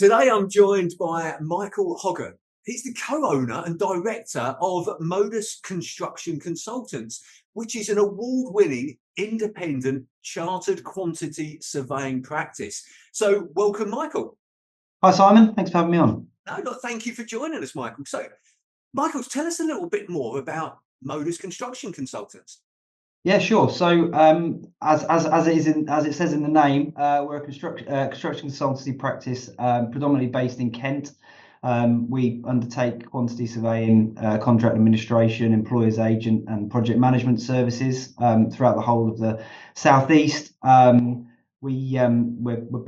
Today I'm joined by Michael Hoggart. He's the co-owner and director of Modus Construction Consultants, which is an award-winning independent chartered quantity surveying practice. So welcome, Michael. Hi, Simon. Thanks for having me on. No, look, thank you for joining us, Michael. So, Michael, tell us a little bit more about Modus Construction Consultants. Yeah, sure. So, as it says in the name, we're a construction consultancy practice, predominantly based in Kent. We undertake quantity surveying, contract administration, employer's agent, and project management services throughout the whole of the southeast. We're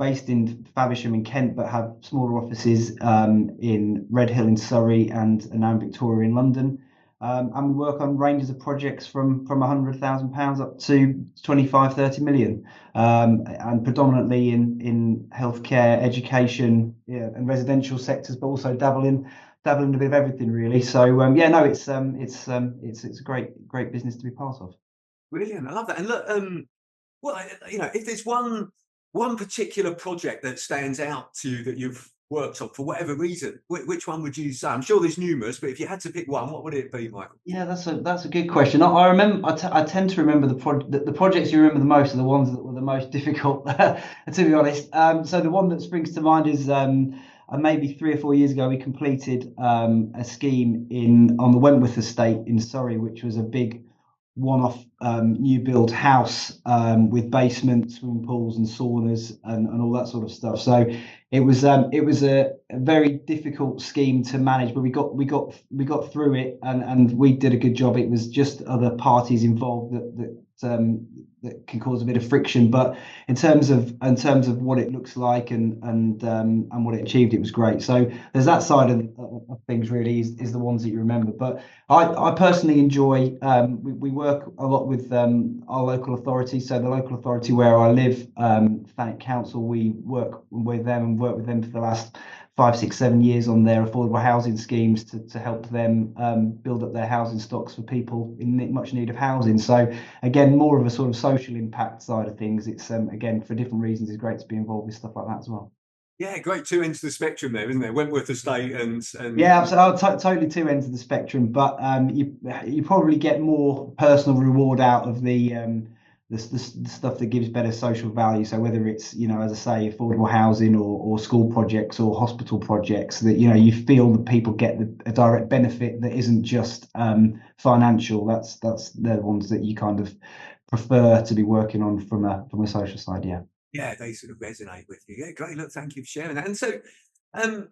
based in Faversham in Kent, but have smaller offices in Redhill in Surrey and now in Victoria in London. And we work on ranges of projects from £100,000 up to 25, 30 million, and predominantly in healthcare, education, and residential sectors, but also dabbling a bit of everything really. So it's a great business to be part of. Brilliant, I love that. And look, well, if there's one particular project that stands out to you that you've worked on for whatever reason, which one would you say? I'm sure there's numerous, but if you had to pick one, what would it be, Michael? Yeah, that's a good question. I remember. I tend to remember the projects you remember the most are the ones that were the most difficult, to be honest. So the one that springs to mind is maybe 3 or 4 years ago we completed a scheme on the Wentworth estate in Surrey, which was a big one-off new build house with basements, swimming pools, and saunas and all that sort of stuff. So it was a very difficult scheme to manage, but we got through it, and we did a good job. It was just other parties involved that can cause a bit of friction, but in terms of what it looks like and what it achieved, it was great. So there's that side of things really is the ones that you remember. But I personally enjoy we work a lot with our local authority. So the local authority where I live, Thanet Council, we work with them for the last 5, 6, 7 years on their affordable housing schemes to help them build up their housing stocks for people in much need of housing. So again, more of a sort of social impact side of things. It's again, for different reasons, it's great to be involved with stuff like that as well. Yeah, great. Two ends of the spectrum there, isn't there? Wentworth Estate and yeah, absolutely, totally two ends of the spectrum. But you probably get more personal reward out of the stuff that gives better social value. So whether it's, as I say, affordable housing or school projects or hospital projects, that you feel that people get a direct benefit that isn't just financial. They're the ones that you kind of prefer to be working on from a social side. Yeah, they sort of resonate with you. Yeah, great. Look, thank you for sharing that. And so, what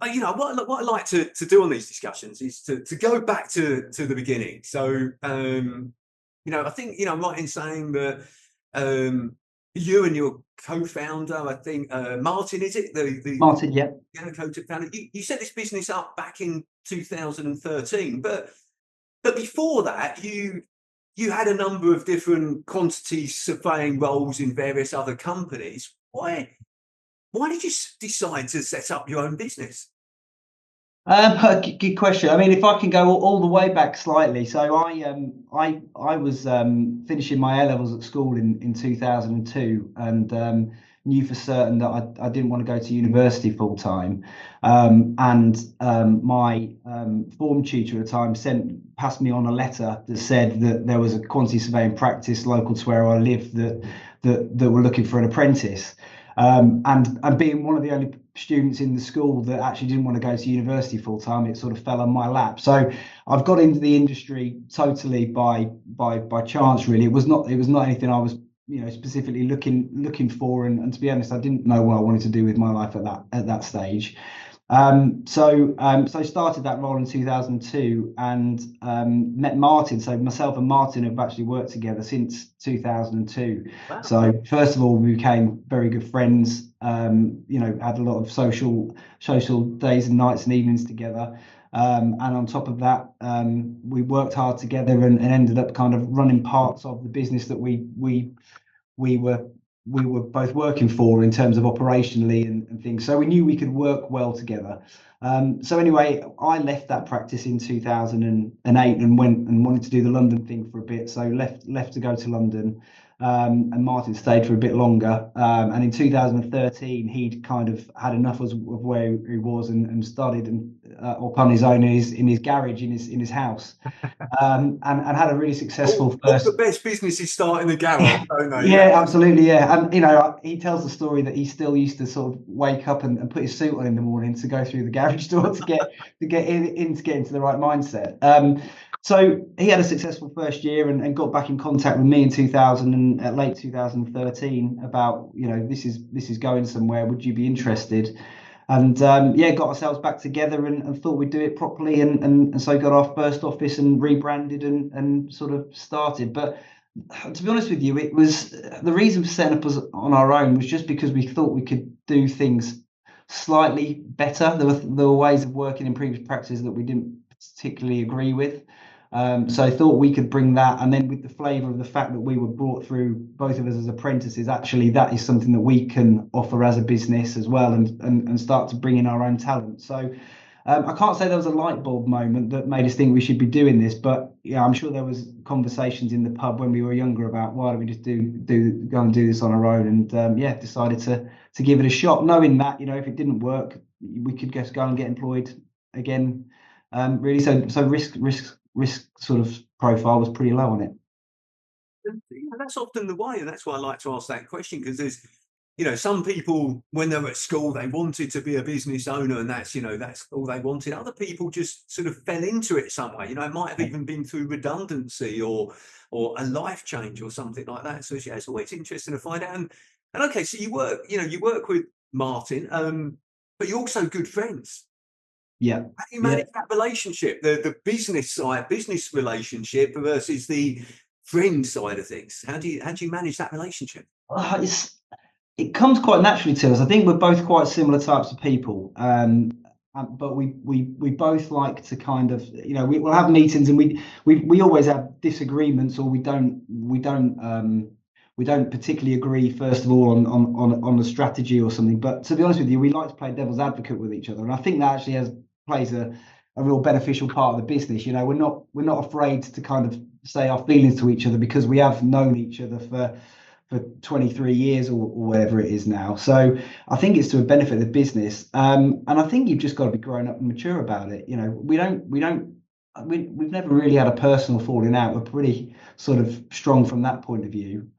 I like to do on these discussions is to go back to the beginning. So, I think I'm right in saying that you and your co-founder, I think Martin, is it the Martin? Yeah. Co-founder. You set this business up back in 2013, but before that, you had a number of different quantity surveying roles in various other companies. Why did you decide to set up your own business? Good question. I mean, if I can go all the way back slightly, so I was finishing my A levels at school in 2002, and knew for certain that I didn't want to go to university full time. My form tutor at the time passed me on a letter that said that there was a quantity surveying practice local to where I lived that were looking for an apprentice. And being one of the only students in the school that actually didn't want to go to university full time, it sort of fell on my lap. So I've got into the industry totally by chance, really. It was not anything I was specifically looking for, and to be honest, I didn't know what I wanted to do with my life at that stage. So I started that role in 2002 and met Martin. So myself and Martin have actually worked together since 2002. Wow. So first of all, we became very good friends. Had a lot of social days and nights and evenings together. And on top of that, we worked hard together and ended up kind of running parts of the business that we were both working for in terms of operationally and things. So we knew we could work well together. So anyway, I left that practice in 2008 and went and wanted to do the London thing for a bit. So left to go to London. and Martin stayed for a bit longer. And in 2013, he'd kind of had enough of where he was and started upon his own in his garage in his house, and had a really successful All first. the best businesses start in the garage, don't they? Yeah, absolutely. Yeah. And, he tells the story that he still used to sort of wake up and put his suit on in the morning to go through the garage door to get into the right mindset. So he had a successful first year and got back in contact with me in 2000 and late 2013 about, this is going somewhere. Would you be interested? And got ourselves back together and thought we'd do it properly, and so got our first office and rebranded and sort of started. But to be honest with you, it was the reason for setting up us on our own was just because we thought we could do things slightly better. There were ways of working in previous practices that we didn't particularly agree with. So I thought we could bring that, and then with the flavour of the fact that we were brought through, both of us as apprentices, actually that is something that we can offer as a business as well, and start to bring in our own talent. So I can't say there was a light bulb moment that made us think we should be doing this, but I'm sure there was conversations in the pub when we were younger about why don't we just go and do this on our own, and decided to give it a shot, knowing that if it didn't work, we could just go and get employed again. Really, so risk sort of profile was pretty low on it. And, that's often the way, and that's why I like to ask that question, because there's, some people when they were at school they wanted to be a business owner, and that's all they wanted. Other people just sort of fell into it some way. It might have even been through redundancy or a life change or something like that. So it's always interesting to find out. And okay, so you work with Martin, but you're also good friends. Yeah. How do you manage that relationship, the business side, business relationship versus the friend side of things? How do you manage that relationship? It comes quite naturally to us. I think we're both quite similar types of people, but we both like to kind of we'll have meetings, and we always have disagreements, or we don't particularly agree first of all on the strategy or something. But to be honest with you, we like to play devil's advocate with each other, and I think that actually plays a real beneficial part of the business. We're not afraid to kind of say our feelings to each other, because we have known each other for 23 years or whatever it is now. So I think it's to a benefit of the business. And I think you've just got to be grown up and mature about it. We've never really had a personal falling out. We're pretty sort of strong from that point of view.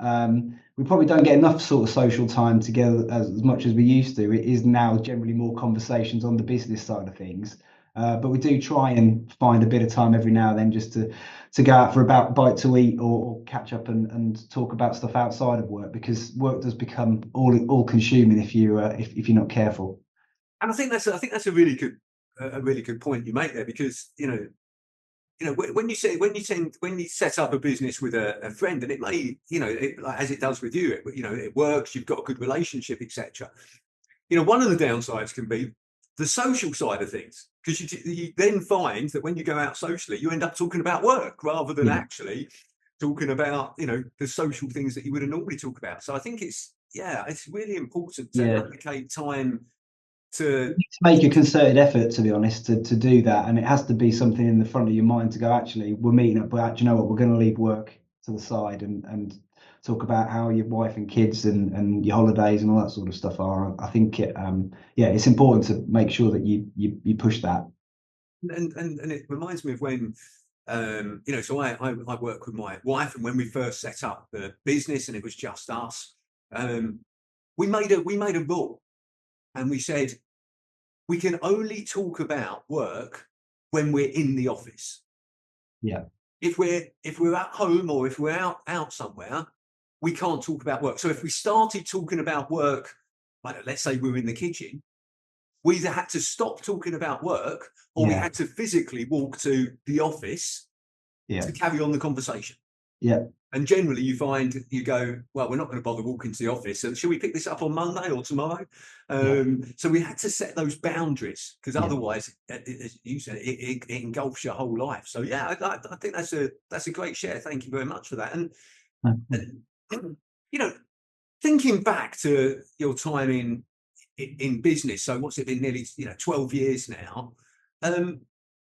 We probably don't get enough sort of social time together as much as we used to. It is now generally more conversations on the business side of things. But we do try and find a bit of time every now and then just to go out for a bite to eat, or catch up and talk about stuff outside of work, because work does become all consuming if you're not careful. And I think that's a really good point you make there, because when you set up a business with a friend, and it may as it does with you, it works, you've got a good relationship, etc. One of the downsides can be the social side of things, because you then find that when you go out socially, you end up talking about work rather than actually talking about the social things that you would normally talk about. So I think it's really important to allocate time to make a concerted effort, to be honest, to do that, and it has to be something in the front of your mind to go, actually, we're meeting up, but you know what, we're going to leave work to the side and talk about how your wife and kids and your holidays and all that sort of stuff are. I think it's important to make sure that you push that. And it reminds me of when so I work with my wife, and when we first set up the business and it was just us, we made a rule, and we said we can only talk about work when we're in the office. Yeah. If we're at home, or if we're out somewhere, we can't talk about work. So if we started talking about work, let's say we're in the kitchen, we either had to stop talking about work, or we had to physically walk to the office to carry on the conversation. Yeah. And generally you go, well, we're not going to bother walking to the office, so should we pick this up on Monday or tomorrow? So we had to set those boundaries, because otherwise, as you said, it engulfs your whole life. So I think that's a great share. Thank you very much for that. And thinking back to your time in business, so what's it been, nearly 12 years now,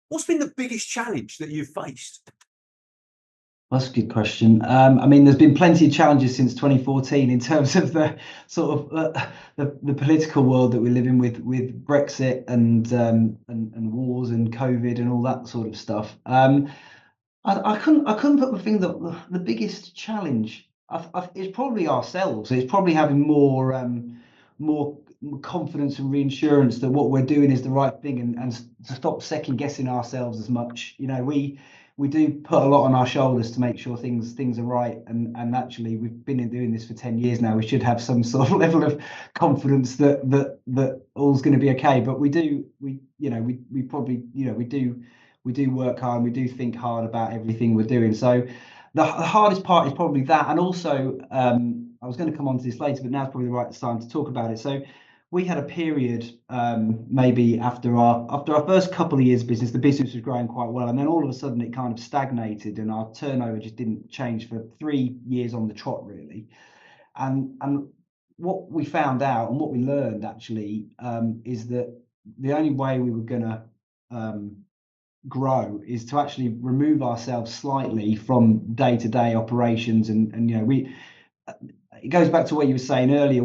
what's been the biggest challenge that you've faced? That's a good question. I mean, there's been plenty of challenges since 2014 in terms of the sort of the political world that we live in with Brexit and wars and COVID and all that sort of stuff. I couldn't put my finger. The biggest challenge is probably ourselves. It's probably having more confidence and reassurance that what we're doing is the right thing, and to stop second guessing ourselves as much. You know, we do put a lot on our shoulders to make sure things are right, and actually we've been doing this for 10 years now. We should have some sort of level of confidence that all's going to be okay. But we probably, we do work hard and we do think hard about everything we're doing. So the hardest part is probably that. And also, I was going to come on to this later, but now's probably the right time to talk about it. So we had a period, maybe after our first couple of years business, the business was growing quite well, and then all of a sudden it kind of stagnated, and our turnover just didn't change for 3 years on the trot, really. And what we found out and what we learned actually is that the only way we were going to grow is to actually remove ourselves slightly from day-to-day operations, and it goes back to what you were saying earlier,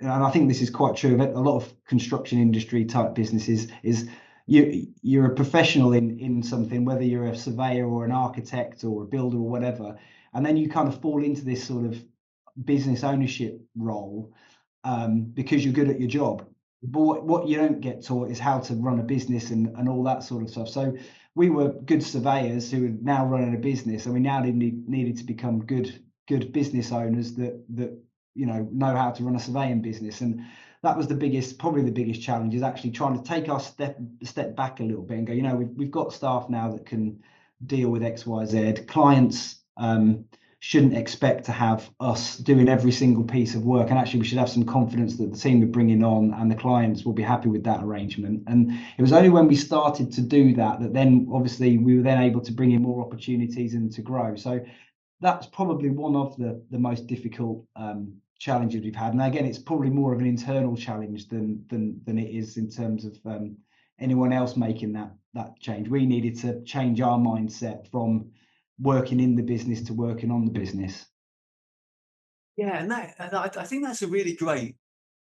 and I think this is quite true of it. A lot of construction industry type businesses is you're a professional in something, whether you're a surveyor or an architect or a builder or whatever, and then you kind of fall into this sort of business ownership role because you're good at your job. But what you don't get taught is how to run a business and all that sort of stuff. So we were good surveyors who are now running a business, and we now needed to become good business owners that know how to run a surveying business. And that was probably the biggest challenge, is actually trying to take our step back a little bit and go, we've got staff now that can deal with XYZ. Clients shouldn't expect to have us doing every single piece of work, and actually we should have some confidence that the team we're bringing on and the clients will be happy with that arrangement. And it was only when we started to do that then obviously we were then able to bring in more opportunities and to grow. So that's probably one of the most difficult challenges we've had. And again, it's probably more of an internal challenge than it is in terms of anyone else making that change. We needed to change our mindset from working in the business to working on the business. Yeah, and I think that's a really great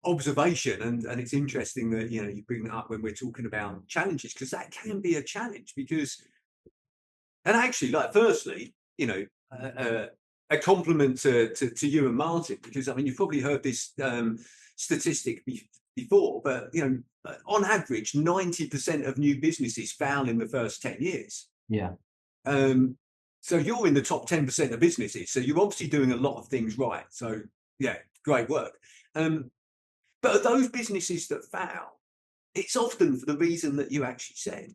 observation, and it's interesting that you bring that up when we're talking about challenges, because that can be a challenge. And actually, like, firstly, a compliment to you and Martin, because I mean, you've probably heard this statistic before, but on average 90% of new businesses fail in the first 10 years. Yeah. So you're in the top 10% of businesses, so you're obviously doing a lot of things right. So yeah, great work. But those businesses that fail, it's often for the reason that you actually said,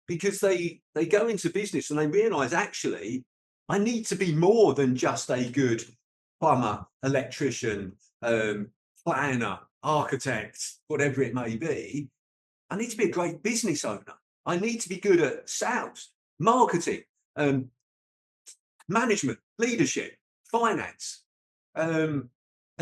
because they go into business and they realize, actually, I need to be more than just a good plumber, electrician, planner, architect, whatever it may be. I need to be a great business owner. I need to be good at sales, marketing, management, leadership, finance. And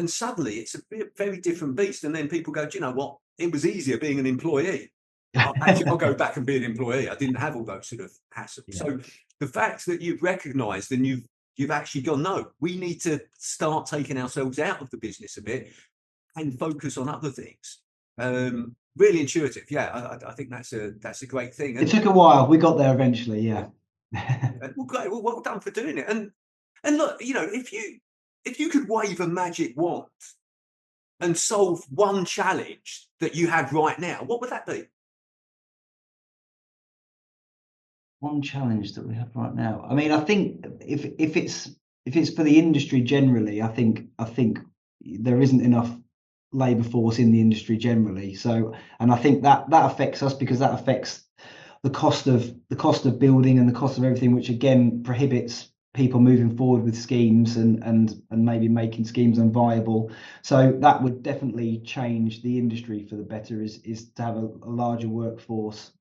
suddenly it's a very different beast. And then people go, do you know what? It was easier being an employee. I'll go back and be an employee. I didn't have all those sort of hassles. Yeah. So the fact that you've recognised and you've actually gone, no, we need to start taking ourselves out of the business a bit and focus on other things. Really intuitive. Yeah, I think that's a great thing. It took a while. We got there eventually. Yeah. Well, great. Well done for doing it. And look, if you could wave a magic wand and solve one challenge that you had right now, what would that be? One challenge that we have right now. I mean, I think if it's for the industry generally, I think there isn't enough labour force in the industry generally. So, and I think that affects us, because that affects the cost of building and the cost of everything, which again prohibits people moving forward with schemes and maybe making schemes unviable. So that would definitely change the industry for the better, is to have a larger workforce.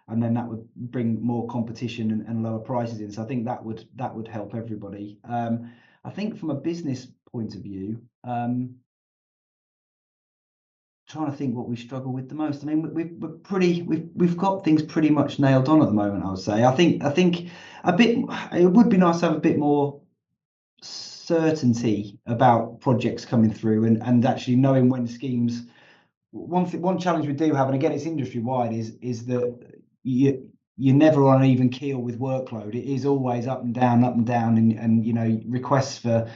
And then that would bring more competition and lower prices in. So I think that would help everybody. I think from a business point of view, trying to think what we struggle with the most. I mean, we've got things pretty much nailed on at the moment, I would say. I think a bit, it would be nice to have a bit more certainty about projects coming through, and actually knowing when schemes. One challenge we do have, and again it's industry wide, is that you're never on an even keel with workload. It is always up and down, and you know, requests for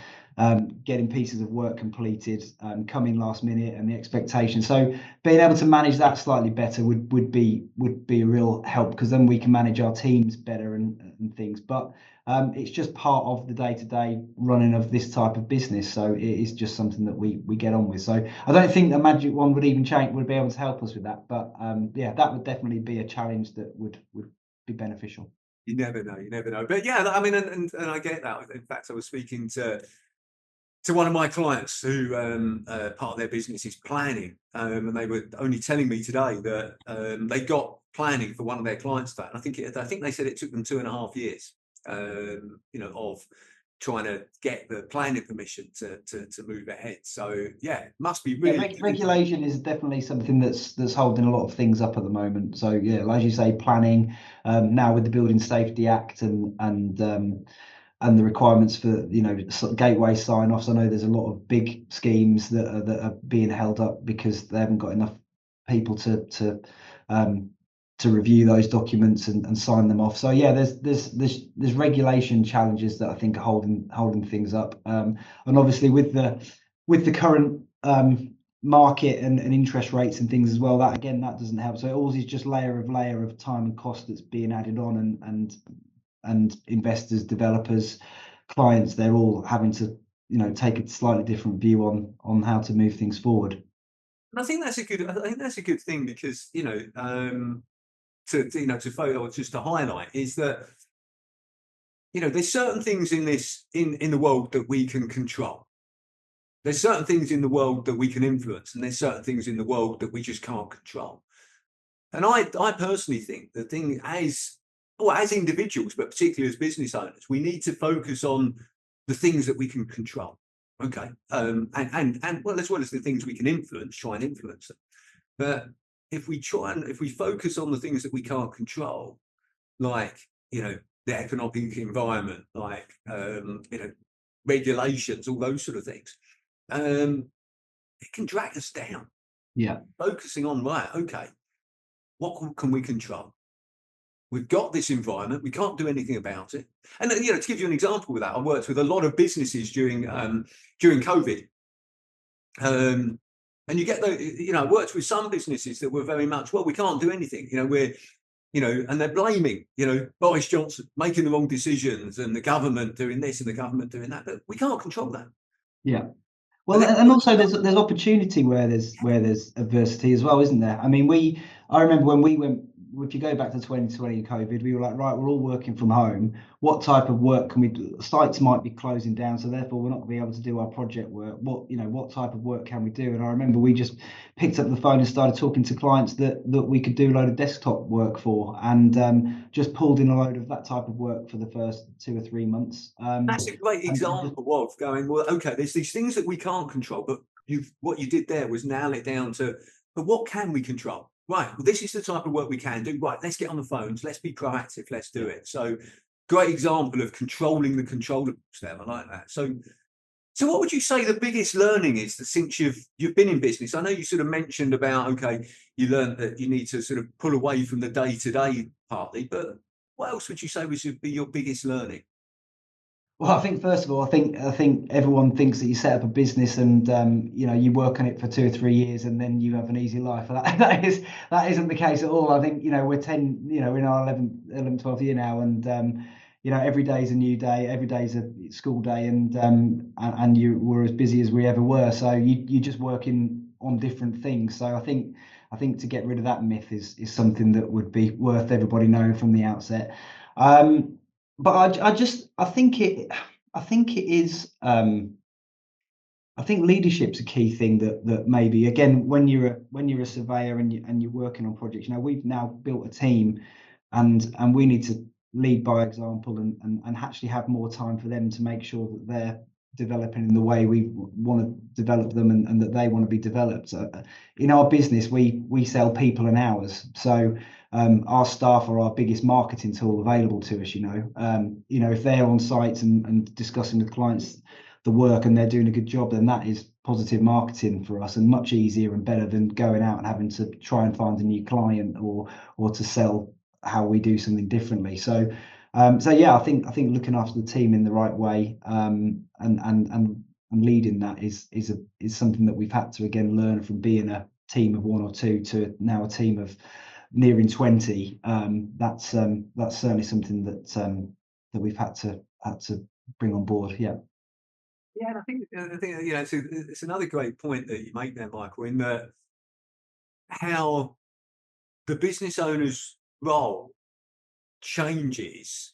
getting pieces of work completed come in last minute, and the expectation. So being able to manage that slightly better would be a real help, because then we can manage our teams better and things. But it's just part of the day-to-day running of this type of business, so it is just something that we get on with. So I don't think the magic wand would be able to help us with that, but yeah, that would definitely be a challenge that would be beneficial. You never know, you never know. But yeah, I mean, and I get that. In fact, I was speaking to one of my clients who part of their business is planning, and they were only telling me today that they got planning for one of their clients today. And I think they said it took them 2.5 years, you know, of trying to get the planning permission to move ahead. So yeah, must be really regulation is definitely something that's holding a lot of things up at the moment. So yeah, as you say, planning now with the Building Safety Act and the requirements for, you know, gateway sign-offs. I know there's a lot of big schemes that are being held up because they haven't got enough people to review those documents and sign them off. So yeah, there's regulation challenges that I think are holding things up. And obviously with the current market and interest rates and things as well, that again, that doesn't help. So it always is just layer of time and cost that's being added on, and investors, developers, clients, they're all having to, you know, take a slightly different view on how to move things forward. And I think that's a good thing, because, you know, to just to highlight is that, you know, there's certain things in the world that we can control. There's certain things in the world that we can influence, and there's certain things in the world that we just can't control. And I personally think the thing as individuals, but particularly as business owners, we need to focus on the things that we can control. Okay. And well, as well as the things we can influence, try and influence them. But if we focus on the things that we can't control, like, you know, the economic environment, like, you know, regulations, all those sort of things, it can drag us down. Yeah. Focusing on, right, okay, what can we control? We've got this environment, we can't do anything about it. And, you know, to give you an example with that, I worked with a lot of businesses during COVID. And you get you know, I worked with some businesses that were very much, well, we can't do anything. You know, and they're blaming, you know, Boris Johnson making the wrong decisions, and the government doing this and the government doing that. But we can't control that. Yeah. Well, and also there's opportunity where there's adversity as well, isn't there? I mean, I remember when we went, if you go back to 2020 COVID, we were like, right, we're all working from home. What type of work can we do? Sites might be closing down, so therefore we're not going to be able to do our project work. What type of work can we do? And I remember we just picked up the phone and started talking to clients that we could do a load of desktop work for, and just pulled in a load of that type of work for the first 2 or 3 months. That's a great example of going, well, okay, there's these things that we can't control, but what you did there was nail it down to, but what can we control? Right, well, this is the type of work we can do. Right, let's get on the phones. Let's be proactive. Let's do it. So, great example of controlling the controllables there. I like that. So what would you say the biggest learning is that since you've been in business? I know you sort of mentioned about, okay, you learned that you need to sort of pull away from the day-to-day partly, but what else would you say would be your biggest learning? Well, I think first of all, I think everyone thinks that you set up a business and you know, you work on it for 2 or 3 years and then you have an easy life. That isn't the case at all. I think, you know, we're in our 11th, 12th year now, and you know, every day is a new day. Every day is a school day, and we're as busy as we ever were. So you're just working on different things. So I think to get rid of that myth is something that would be worth everybody knowing from the outset. But I think it is. I think leadership's a key thing that maybe, again, when you're a surveyor and you're working on projects, you know, we've now built a team, and we need to lead by example and actually have more time for them to make sure that developing in the way we want to develop them, and that they want to be developed. In our business, we sell people and hours. So our staff are our biggest marketing tool available to us. If they're on sites and discussing with clients the work and they're doing a good job, then that is positive marketing for us, and much easier and better than going out and having to try and find a new client or to sell how we do something differently. So yeah, I think looking after the team in the right way, and leading that is something that we've had to again learn from being a team of one or two to now a team of nearing 20. That's certainly something that we've had to bring on board. Yeah. Yeah, and I think it's another great point that you make there, Michael, in that how the business owner's role changes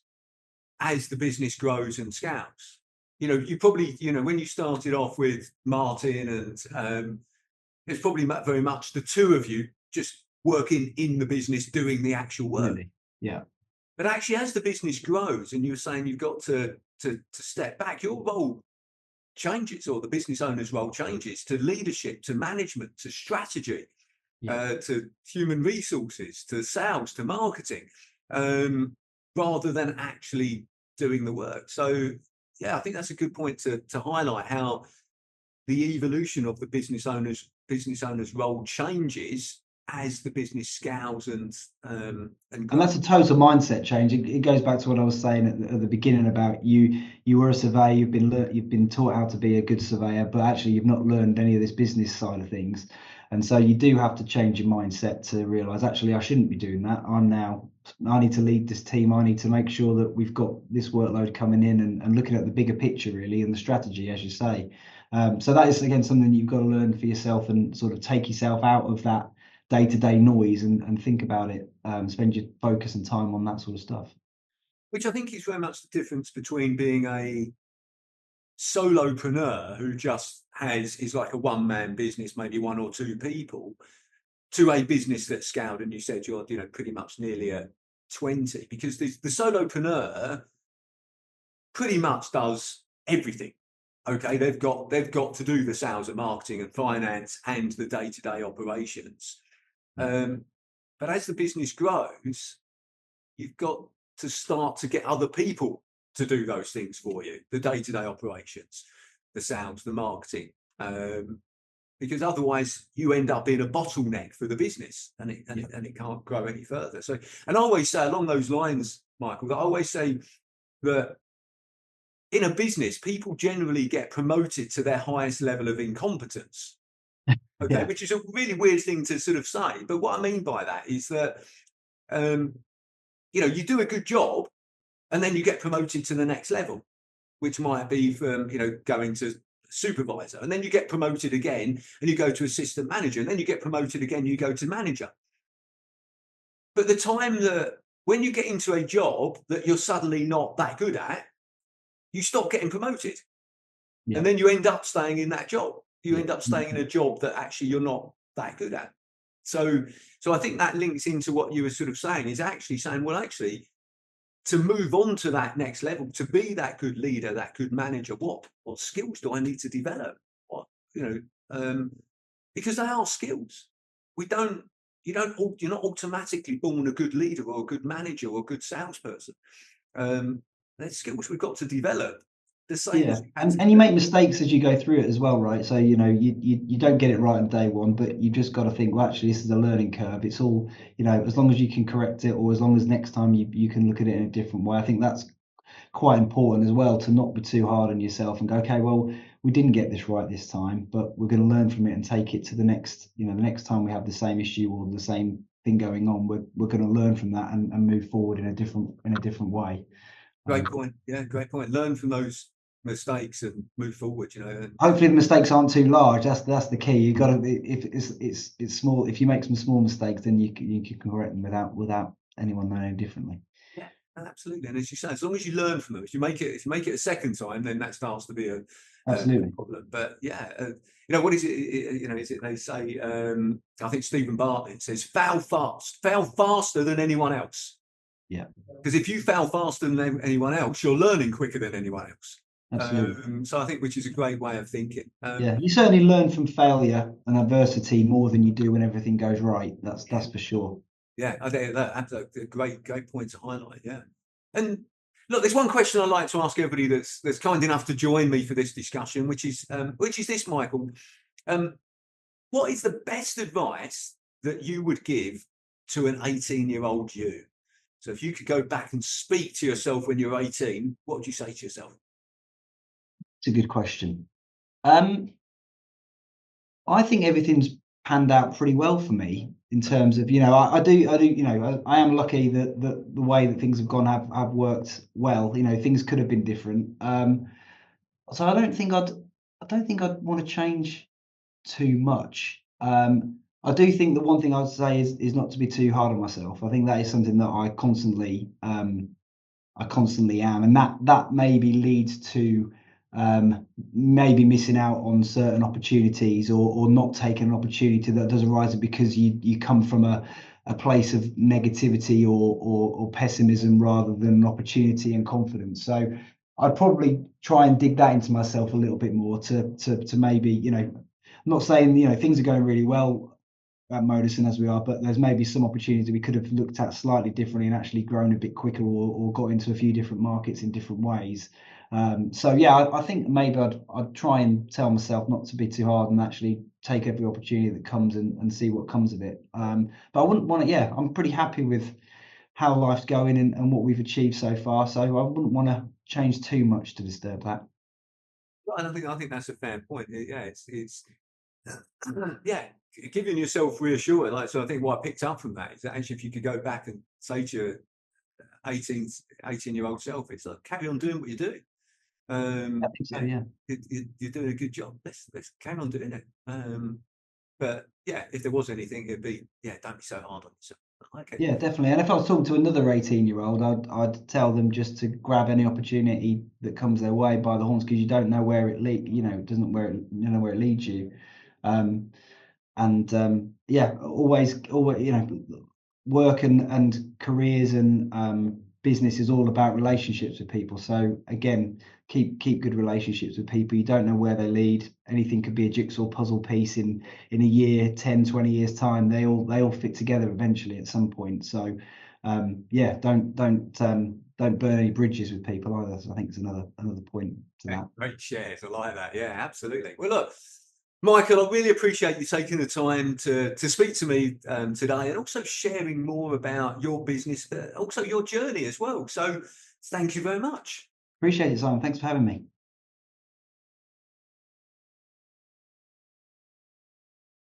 as the business grows and scales. You probably, when you started off with Martin, and it's probably very much the two of you just working in the business, doing the actual work. Really? Yeah. But actually, as the business grows, and you were saying you've got to step back, your role changes, or the business owner's role changes, to leadership, to management, to strategy, to human resources, to sales, to marketing, rather than actually doing the work. So yeah, I think that's a good point to highlight how the evolution of the business owner's role changes as the business scales and that's a total mindset change. It goes back to what I was saying at the beginning about you were a surveyor, you've been taught how to be a good surveyor, but actually you've not learned any of this business side of things. And so you do have to change your mindset to realize, actually, I shouldn't be doing that. I need to lead this team. I need to make sure that we've got this workload coming in, and looking at the bigger picture, really, and the strategy, as you say. So that is, again, something you've got to learn for yourself, and sort of take yourself out of that day-to-day noise and think about it, spend your focus and time on that sort of stuff. Which I think is very much the difference between being a solopreneur who just is like a one-man business, maybe one or two people, to a business that's scaled, and you said you're pretty much nearly at 20, because the solopreneur pretty much does everything. Okay, they've got to do the sales and marketing and finance and the day-to-day operations. But as the business grows, you've got to start to get other people to do those things for you, the day-to-day operations, the sales, the marketing, because otherwise you end up in a bottleneck for the business, and it can't grow any further. So, and I always say along those lines, Michael, I always say that in a business, people generally get promoted to their highest level of incompetence. Okay, yeah. Which is a really weird thing to sort of say, but what I mean by that is that you do a good job, and then you get promoted to the next level, which might be from going to supervisor, and then you get promoted again, and you go to assistant manager, and then you get promoted again, you go to manager. But the time that when you get into a job that you're suddenly not that good at, you stop getting promoted, and then you end up staying in that job. You end up staying in a job that actually you're not that good at. So I think that links into what you were sort of saying, is actually saying, well, actually, to move on to that next level, to be that good leader, that good manager, what skills do I need to develop? Because they are skills. You're not automatically born a good leader or a good manager or a good salesperson. They're skills we've got to develop. The same. Yeah, and you make mistakes as you go through it as well, right? So you don't get it right on day one, but you've just got to think, well, actually, this is a learning curve. It's all, as long as you can correct it, or as long as next time you can look at it in a different way. I think that's quite important as well, to not be too hard on yourself and go, okay, well, we didn't get this right this time, but we're going to learn from it and take it to the next, the next time we have the same issue or the same thing going on, we're going to learn from that and move forward in a different way. Great point. Yeah, great point. Learn from those mistakes and move forward. And hopefully the mistakes aren't too large. That's the key. You got to, if it's small, if you make some small mistakes, then you can correct them without anyone knowing differently. Yeah, absolutely. And as you say, as long as you learn from them, if you make it a second time, then that starts to be a problem. But yeah, what is it? Is it they say? I think Stephen Bartlett says, fail faster than anyone else. Yeah. Because if you fail faster than anyone else, you're learning quicker than anyone else. Absolutely. So I think, which is a great way of thinking. Yeah, you certainly learn from failure and adversity more than you do when everything goes right. That's for sure. Yeah, I think that's a great point to highlight. Yeah, and look, there's one question I like to ask everybody that's kind enough to join me for this discussion, which is this, Michael. Um, what is the best advice that you would give to an 18-year-old you? So if you could go back and speak to yourself when you're 18, what would you say to yourself? It's a good question. I think everything's panned out pretty well for me in terms of, I do, I am lucky that the way that things have gone have worked well. Things could have been different. So I don't think I'd want to change too much. I do think the one thing I'd say is not to be too hard on myself. I think that is something that I constantly am, and that maybe leads to maybe missing out on certain opportunities, or not taking an opportunity that does arise because you come from a place of negativity or pessimism rather than an opportunity and confidence. So I'd probably try and dig that into myself a little bit more to maybe, I'm not saying things are going really well at Modus and as we are, but there's maybe some opportunities we could have looked at slightly differently and actually grown a bit quicker, or got into a few different markets in different ways. So yeah, I think maybe I'd try and tell myself not to be too hard and actually take every opportunity that comes and see what comes of it. But I wouldn't want to. Yeah, I'm pretty happy with how life's going and what we've achieved so far. So I wouldn't want to change too much to disturb that. Well, I think that's a fair point. Yeah, it's yeah, giving yourself reassurance. Like, so I think what I picked up from that is that actually, if you could go back and say to your 18-year-old self, it's like, carry on doing what you're doing. I think so. Yeah, Yeah. you're doing a good job. Let's carry on doing it. But yeah, if there was anything, it'd be, yeah, don't be so hard on yourself. I like it. Yeah, definitely. And if I was talking to another 18-year-old, I'd tell them just to grab any opportunity that comes their way by the horns, because you don't know where it it doesn't where it, you know where it leads you. Um, and yeah, always, work and careers and business is all about relationships with people. So again, keep good relationships with people. You don't know where they lead. Anything could be a jigsaw puzzle piece in a year, 10, 20 years time. They all fit together eventually at some point. So yeah, don't burn any bridges with people either. So I think it's another point to Yeah, that. great shares. I like that. Yeah, absolutely. Well, look, Michael, I really appreciate you taking the time to speak to me today, and also sharing more about your business, but also your journey as well. So thank you very much. Appreciate it, Simon. Thanks for having me.